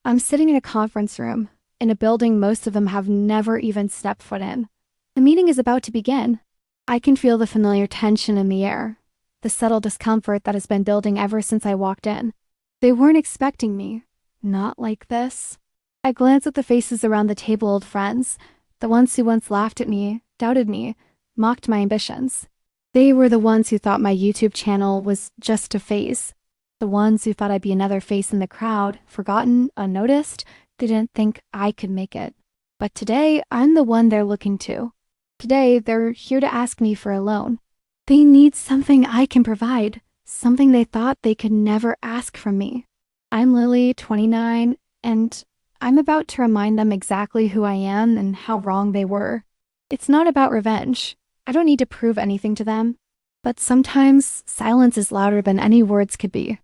I'm sitting in a conference room, in a building most of them have never even stepped foot in. The meeting is about to begin. I can feel the familiar tension in the air, the subtle discomfort that has been building ever since I walked in. They weren't expecting me. Not like this. I glance at the faces around the table, old friends, the ones who once laughed at me, doubted me, mocked my ambitions. They were the ones who thought my YouTube channel was just a phase. The ones who thought I'd be another face in the crowd, forgotten, unnoticed. They didn't think I could make it. But today, I'm the one they're looking to. Today, they're here to ask me for a loan. They need something I can provide, something they thought they could never ask from me. I'm Lily, 29, and I'm about to remind them exactly who I am and how wrong they were. It's not about revenge. I don't need to prove anything to them. But sometimes, silence is louder than any words could be.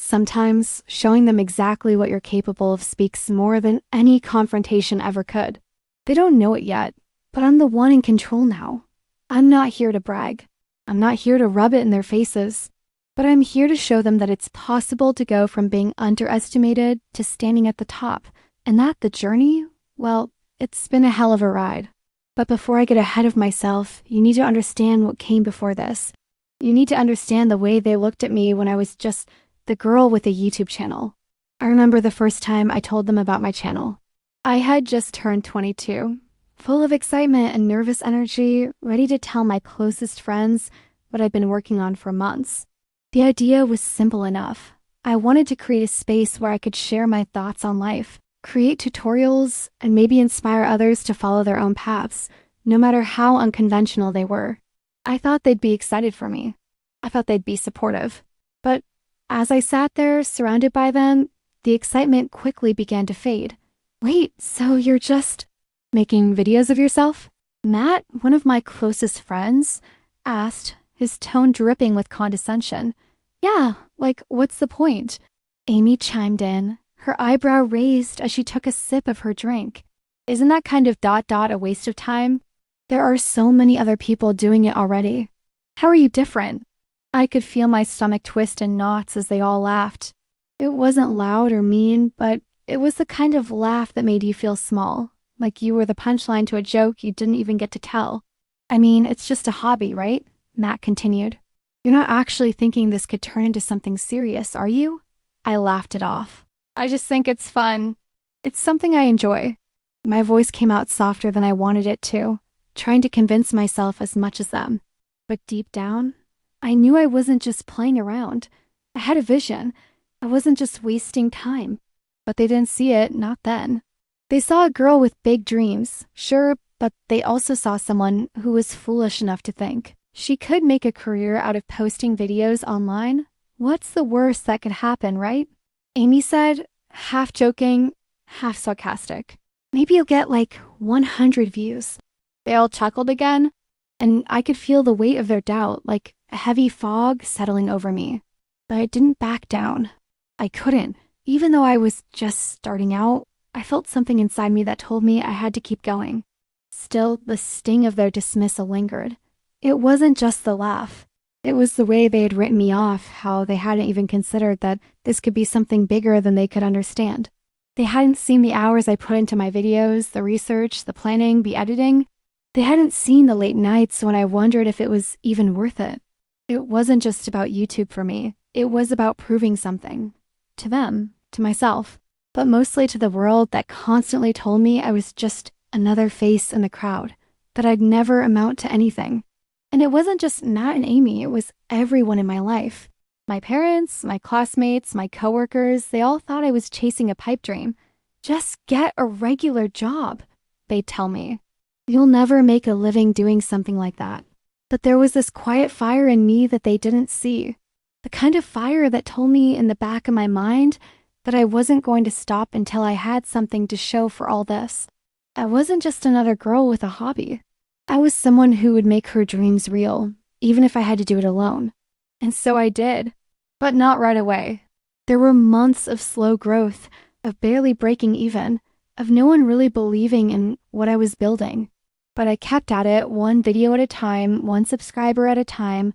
Sometimes, showing them exactly what you're capable of speaks more than any confrontation ever could. They don't know it yet, but I'm the one in control now. I'm not here to brag. I'm not here to rub it in their faces. But I'm here to show them that it's possible to go from being underestimated to standing at the top, and that the journey, well, it's been a hell of a ride. But before I get ahead of myself, you need to understand what came before this. You need to understand the way they looked at me when I was just the girl with a YouTube channel. I remember the first time I told them about my channel. I had just turned 22, full of excitement and nervous energy, ready to tell my closest friends what I'd been working on for months. The idea was simple enough. I wanted to create a space where I could share my thoughts on life, create tutorials, and maybe inspire others to follow their own paths, no matter how unconventional they were. I thought they'd be excited for me. I thought they'd be supportive. But as I sat there, surrounded by them, the excitement quickly began to fade. Wait, so you're just making videos of yourself? Matt, one of my closest friends, asked, his tone dripping with condescension. Yeah, like, what's the point? Amy chimed in, her eyebrow raised as she took a sip of her drink. Isn't that kind of ... a waste of time? There are so many other people doing it already. How are you different? I could feel my stomach twist in knots as they all laughed. It wasn't loud or mean, but it was the kind of laugh that made you feel small, like you were the punchline to a joke you didn't even get to tell. I mean, it's just a hobby, right? Matt continued. You're not actually thinking this could turn into something serious, are you? I laughed it off. I just think it's fun. It's something I enjoy. My voice came out softer than I wanted it to, trying to convince myself as much as them. But deep down, I knew I wasn't just playing around. I had a vision. I wasn't just wasting time. But they didn't see it, not then. They saw a girl with big dreams, sure, but they also saw someone who was foolish enough to think she could make a career out of posting videos online. What's the worst that could happen, right? Amy said, half joking, half sarcastic. Maybe you'll get like 100 views. They all chuckled again, and I could feel the weight of their doubt, like a heavy fog settling over me. But I didn't back down. I couldn't. Even though I was just starting out, I felt something inside me that told me I had to keep going. Still, the sting of their dismissal lingered. It wasn't just the laugh. It was the way they had written me off, how they hadn't even considered that this could be something bigger than they could understand. They hadn't seen the hours I put into my videos, the research, the planning, the editing. They hadn't seen the late nights when I wondered if it was even worth it. It wasn't just about YouTube for me. It was about proving something. To them, to myself, but mostly to the world that constantly told me I was just another face in the crowd, that I'd never amount to anything. And it wasn't just Matt and Amy, it was everyone in my life. My parents, my classmates, my coworkers, they all thought I was chasing a pipe dream. Just get a regular job, they'd tell me. You'll never make a living doing something like that. But there was this quiet fire in me that they didn't see. The kind of fire that told me in the back of my mind that I wasn't going to stop until I had something to show for all this. I wasn't just another girl with a hobby. I was someone who would make her dreams real, even if I had to do it alone. And so I did, but not right away. There were months of slow growth, of barely breaking even, of no one really believing in what I was building. But I kept at it, one video at a time, one subscriber at a time.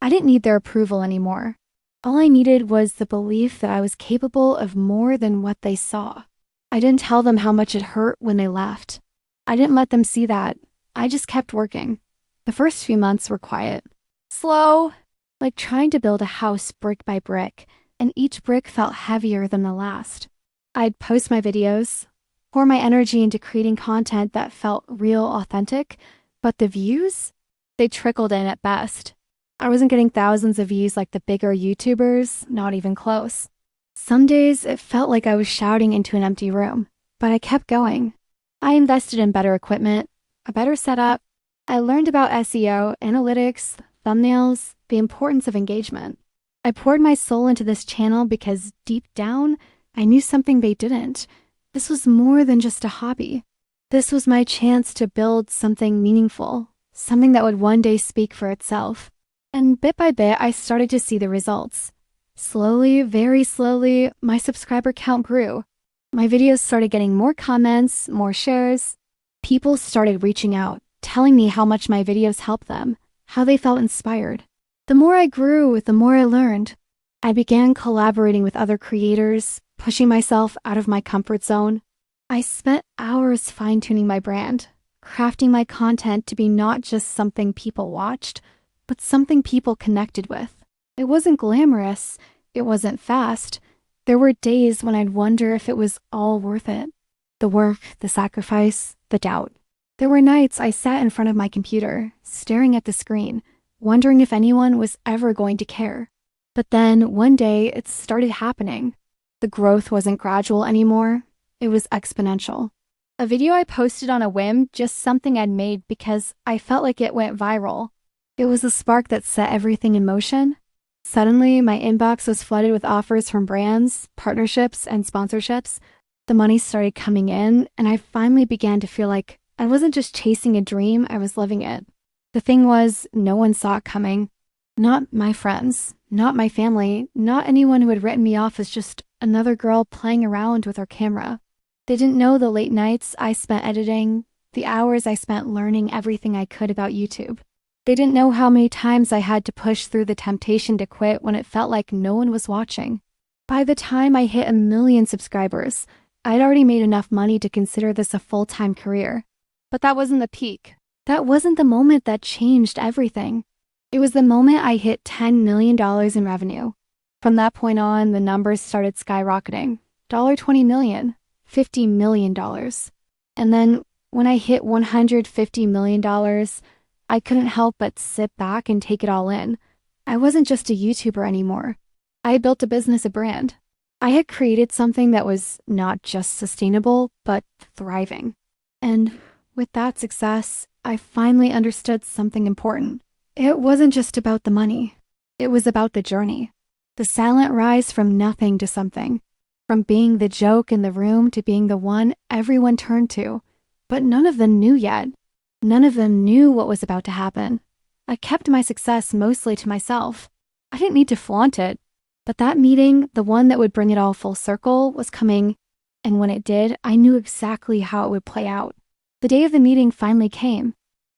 I didn't need their approval anymore. All I needed was the belief that I was capable of more than what they saw. I didn't tell them how much it hurt when they left. I didn't let them see that. I just kept working. The first few months were quiet. Slow, like trying to build a house brick by brick, and each brick felt heavier than the last. I'd post my videos, pour my energy into creating content that felt real, authentic, but the views? They trickled in at best. I wasn't getting thousands of views like the bigger YouTubers, not even close. Some days it felt like I was shouting into an empty room, but I kept going. I invested in better equipment, a better setup. I learned about SEO, analytics, thumbnails, the importance of engagement. I poured my soul into this channel because deep down, I knew something they didn't. This was more than just a hobby. This was my chance to build something meaningful, something that would one day speak for itself. And bit by bit, I started to see the results. Slowly, very slowly, my subscriber count grew. My videos started getting more comments, more shares. People started reaching out, telling me how much my videos helped them, how they felt inspired. The more I grew, the more I learned. I began collaborating with other creators, pushing myself out of my comfort zone. I spent hours fine-tuning my brand, crafting my content to be not just something people watched, but something people connected with. It wasn't glamorous. It wasn't fast. There were days when I'd wonder if it was all worth it. The work, the sacrifice, the doubt. There were nights I sat in front of my computer, staring at the screen, wondering if anyone was ever going to care. But then, one day, it started happening. The growth wasn't gradual anymore. It was exponential. A video I posted on a whim, just something I'd made because I felt like it went viral. It was a spark that set everything in motion. Suddenly, my inbox was flooded with offers from brands, partnerships, and sponsorships. The money started coming in, and I finally began to feel like I wasn't just chasing a dream, I was living it. The thing was, no one saw it coming. Not my friends, not my family, not anyone who had written me off as just another girl playing around with her camera. They didn't know the late nights I spent editing, the hours I spent learning everything I could about YouTube. They didn't know how many times I had to push through the temptation to quit when it felt like no one was watching. By the time I hit 1 million subscribers, I'd already made enough money to consider this a full-time career. But that wasn't the peak. That wasn't the moment that changed everything. It was the moment I hit $10 million in revenue. From that point on, the numbers started skyrocketing. $20 million, $50 million. And then when I hit $150 million, I couldn't help but sit back and take it all in. I wasn't just a YouTuber anymore. I had built a business, a brand. I had created something that was not just sustainable, but thriving. And with that success, I finally understood something important. It wasn't just about the money. It was about the journey. The silent rise from nothing to something. From being the joke in the room to being the one everyone turned to. But none of them knew yet. None of them knew what was about to happen. I kept my success mostly to myself. I didn't need to flaunt it. But that meeting, the one that would bring it all full circle, was coming. And when it did, I knew exactly how it would play out. The day of the meeting finally came.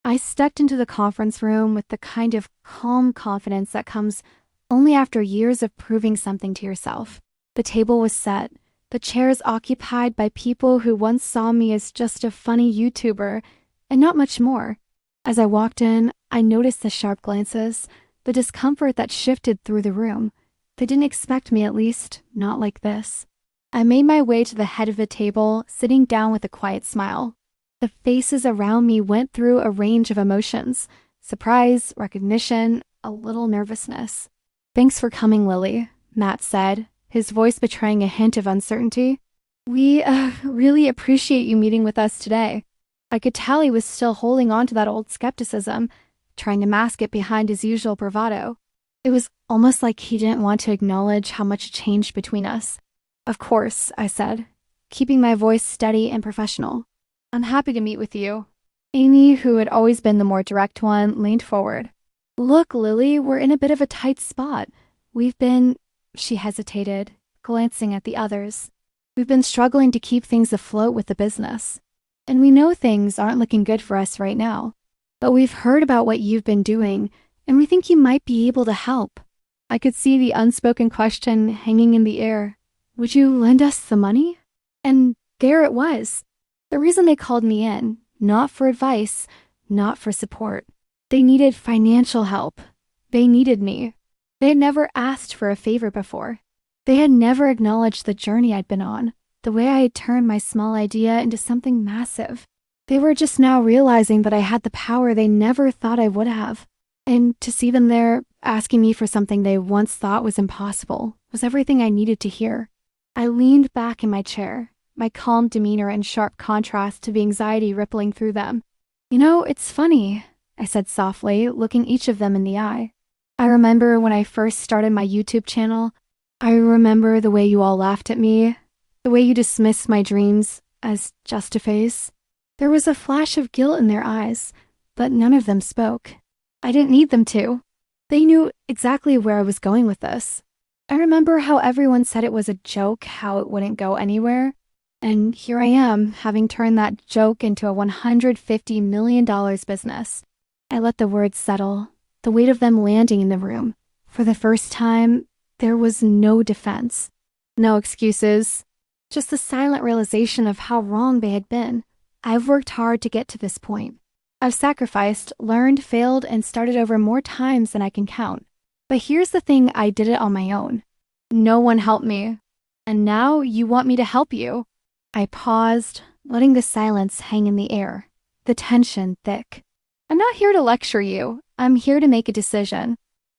I stepped into the conference room with the kind of calm confidence that comes only after years of proving something to yourself. The table was set, the chairs occupied by people who once saw me as just a funny YouTuber, and not much more. As I walked in, I noticed the sharp glances, the discomfort that shifted through the room. They didn't expect me, at least, not like this. I made my way to the head of the table, sitting down with a quiet smile. The faces around me went through a range of emotions: surprise, recognition, a little nervousness. "Thanks for coming, Lily," Matt said, his voice betraying a hint of uncertainty. "We really appreciate you meeting with us today." I could tell he was still holding on to that old skepticism, trying to mask it behind his usual bravado. It was almost like he didn't want to acknowledge how much changed between us. "Of course," I said, keeping my voice steady and professional. "I'm happy to meet with you." Amy, who had always been the more direct one, leaned forward. "Look, Lily, we're in a bit of a tight spot. She hesitated, glancing at the others. "We've been struggling to keep things afloat with the business. And we know things aren't looking good for us right now. But we've heard about what you've been doing, and we think you might be able to help." I could see the unspoken question hanging in the air. "Would you lend us the money?" And there it was. The reason they called me in, not for advice, not for support. They needed financial help. They needed me. They had never asked for a favor before. They had never acknowledged the journey I'd been on, the way I had turned my small idea into something massive. They were just now realizing that I had the power they never thought I would have. And to see them there, asking me for something they once thought was impossible, was everything I needed to hear. I leaned back in my chair, my calm demeanor in sharp contrast to the anxiety rippling through them. "You know, it's funny," I said softly, looking each of them in the eye. "I remember when I first started my YouTube channel. I remember the way you all laughed at me, the way you dismissed my dreams as just a phase." There was a flash of guilt in their eyes, but none of them spoke. I didn't need them to. They knew exactly where I was going with this. I remember how everyone said it was a joke, how it wouldn't go anywhere. And here I am, having turned that joke into a $150 million business. I let the words settle, the weight of them landing in the room. For the first time, there was no defense, no excuses, just the silent realization of how wrong they had been. I've worked hard to get to this point. I've sacrificed, learned, failed, and started over more times than I can count. But here's the thing, I did it on my own. No one helped me. And now you want me to help you. I paused, letting the silence hang in the air, the tension thick. I'm not here to lecture you. I'm here to make a decision.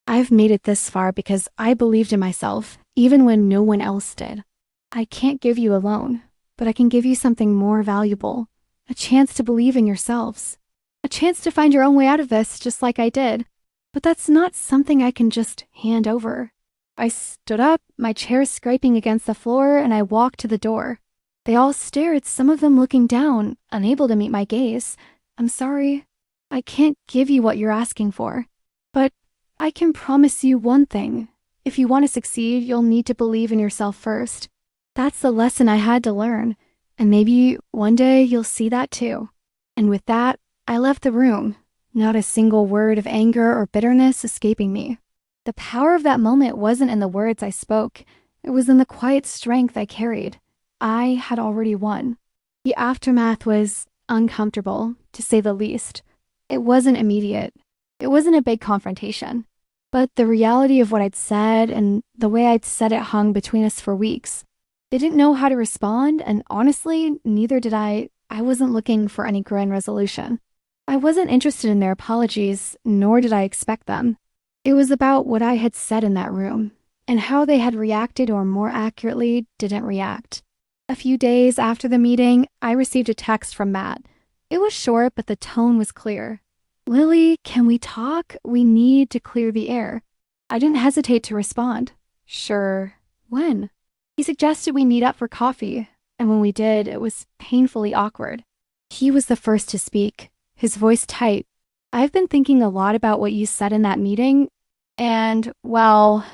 I've made it this far because I believed in myself, even when no one else did. I can't give you a loan, but I can give you something more valuable. A chance to believe in yourselves. A chance to find your own way out of this, just like I did. But that's not something I can just hand over. I stood up, my chair scraping against the floor, and I walked to the door. They all stared, some of them looking down, unable to meet my gaze. "I'm sorry. I can't give you what you're asking for. But I can promise you one thing. If you want to succeed, you'll need to believe in yourself first. That's the lesson I had to learn. And maybe one day you'll see that too." And with that, I left the room, not a single word of anger or bitterness escaping me. The power of that moment wasn't in the words I spoke. It was in the quiet strength I carried. I had already won. The aftermath was uncomfortable, to say the least. It wasn't immediate. It wasn't a big confrontation. But the reality of what I'd said and the way I'd said it hung between us for weeks. They didn't know how to respond, and honestly, neither did I. I wasn't looking for any grand resolution. I wasn't interested in their apologies, nor did I expect them. It was about what I had said in that room, and how they had reacted, or more accurately, didn't react. A few days after the meeting, I received a text from Matt. It was short, but the tone was clear. "Lily, can we talk? We need to clear the air." I didn't hesitate to respond. "Sure. When?" He suggested we meet up for coffee, and when we did, it was painfully awkward. He was the first to speak, his voice tight. "I've been thinking a lot about what you said in that meeting, and, well,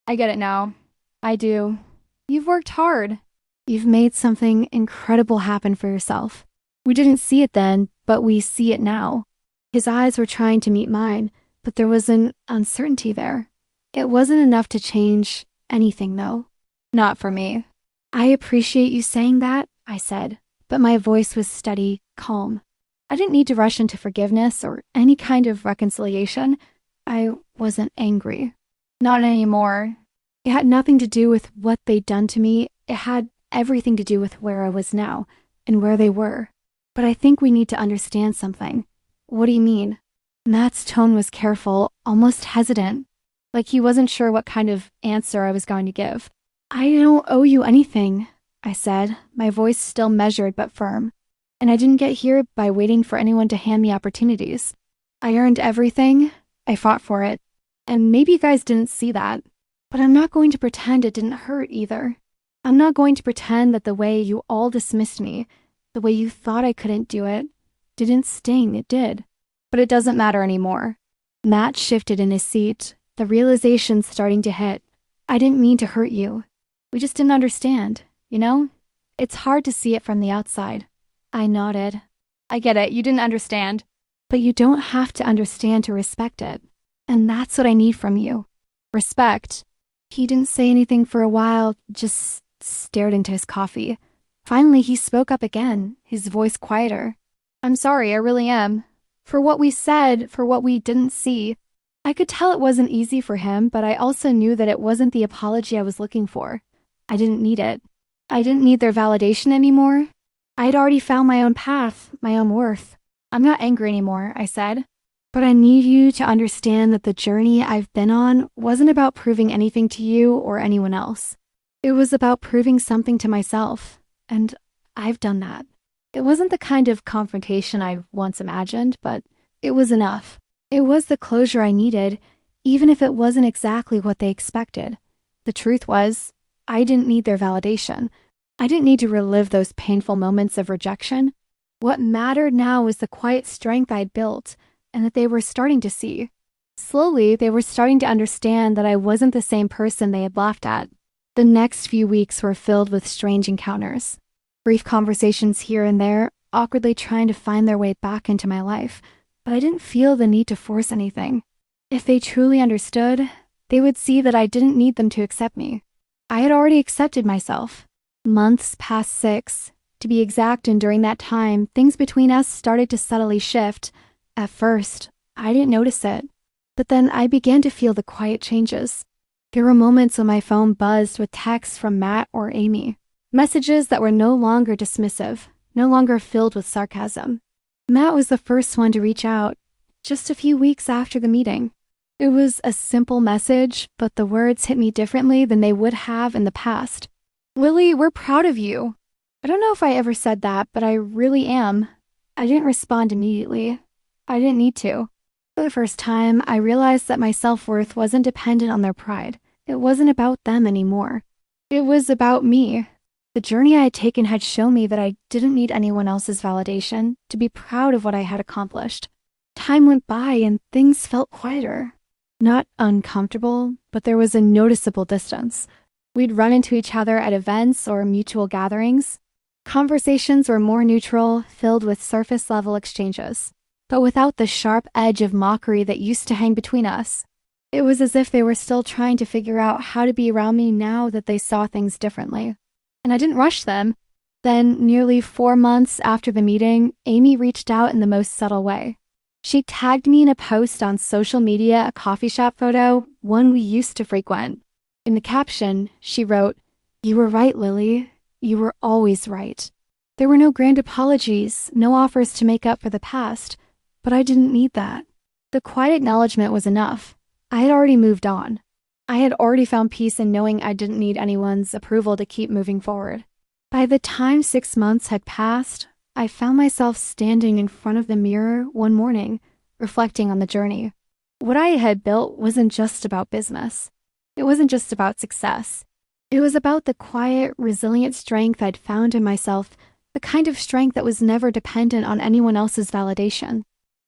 I get it now. I do. You've worked hard. You've made something incredible happen for yourself. We didn't see it then, but we see it now." His eyes were trying to meet mine, but there was an uncertainty there. It wasn't enough to change anything, though. "Not for me." "I appreciate you saying that," I said, but my voice was steady, calm. I didn't need to rush into forgiveness or any kind of reconciliation. I wasn't angry. Not anymore. It had nothing to do with what they'd done to me. It had everything to do with where I was now and where they were. "But I think we need to understand something." "What do you mean?" Matt's tone was careful, almost hesitant, like he wasn't sure what kind of answer I was going to give. "I don't owe you anything," I said, my voice still measured but firm. "And I didn't get here by waiting for anyone to hand me opportunities. I earned everything. I fought for it. And maybe you guys didn't see that. But I'm not going to pretend it didn't hurt either. I'm not going to pretend that the way you all dismissed me, the way you thought I couldn't do it, didn't sting. It did. But it doesn't matter anymore." Matt shifted in his seat, the realization starting to hit. "I didn't mean to hurt you. We just didn't understand, you know? It's hard to see it from the outside." I nodded. "I get it. You didn't understand. But you don't have to understand to respect it. And that's what I need from you. Respect." He didn't say anything for a while, just stared into his coffee. Finally, he spoke up again, his voice quieter. "I'm sorry, I really am. For what we said, for what we didn't see." I could tell it wasn't easy for him, but I also knew that it wasn't the apology I was looking for. I didn't need it. I didn't need their validation anymore. I had already found my own path, my own worth. "I'm not angry anymore," I said. "But I need you to understand that the journey I've been on wasn't about proving anything to you or anyone else. It was about proving something to myself, and I've done that." It wasn't the kind of confrontation I once imagined, but it was enough. It was the closure I needed, even if it wasn't exactly what they expected. The truth was, I didn't need their validation. I didn't need to relive those painful moments of rejection. What mattered now was the quiet strength I'd built, and that they were starting to see. Slowly, they were starting to understand that I wasn't the same person they had laughed at. The next few weeks were filled with strange encounters. Brief conversations here and there, awkwardly trying to find their way back into my life, but I didn't feel the need to force anything. If they truly understood, they would see that I didn't need them to accept me. I had already accepted myself. Months past 6. To be exact, and during that time, things between us started to subtly shift. At first, I didn't notice it, but then I began to feel the quiet changes. There were moments when my phone buzzed with texts from Matt or Amy. Messages that were no longer dismissive, no longer filled with sarcasm. Matt was the first one to reach out, just a few weeks after the meeting. It was a simple message, but the words hit me differently than they would have in the past. "Lily, we're proud of you." I don't know if I ever said that, but I really am. I didn't respond immediately. I didn't need to. For the first time, I realized that my self-worth wasn't dependent on their pride. It wasn't about them anymore. It was about me. The journey I had taken had shown me that I didn't need anyone else's validation to be proud of what I had accomplished. Time went by and things felt quieter. Not uncomfortable, but there was a noticeable distance. We'd run into each other at events or mutual gatherings. Conversations were more neutral, filled with surface-level exchanges, but without the sharp edge of mockery that used to hang between us. It was as if they were still trying to figure out how to be around me now that they saw things differently. And I didn't rush them. Then, nearly 4 months after the meeting, Amy reached out in the most subtle way. She tagged me in a post on social media, a coffee shop photo, one we used to frequent. In the caption, she wrote, "You were right, Lily. You were always right." There were no grand apologies, no offers to make up for the past, but I didn't need that. The quiet acknowledgement was enough. I had already moved on. I had already found peace in knowing I didn't need anyone's approval to keep moving forward. By the time 6 months had passed, I found myself standing in front of the mirror one morning, reflecting on the journey. What I had built wasn't just about business. It wasn't just about success. It was about the quiet, resilient strength I'd found in myself, the kind of strength that was never dependent on anyone else's validation.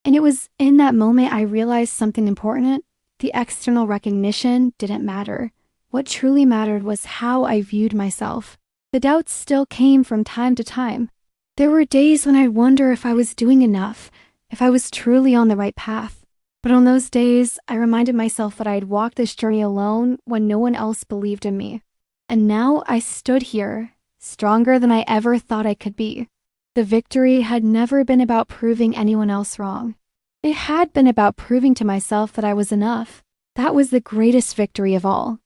And it was in that moment I realized something important. The external recognition didn't matter. What truly mattered was how I viewed myself. The doubts still came from time to time. There were days when I'd wonder if I was doing enough, if I was truly on the right path. But on those days, I reminded myself that I'd walked this journey alone when no one else believed in me. And now I stood here, stronger than I ever thought I could be. The victory had never been about proving anyone else wrong. It had been about proving to myself that I was enough. That was the greatest victory of all.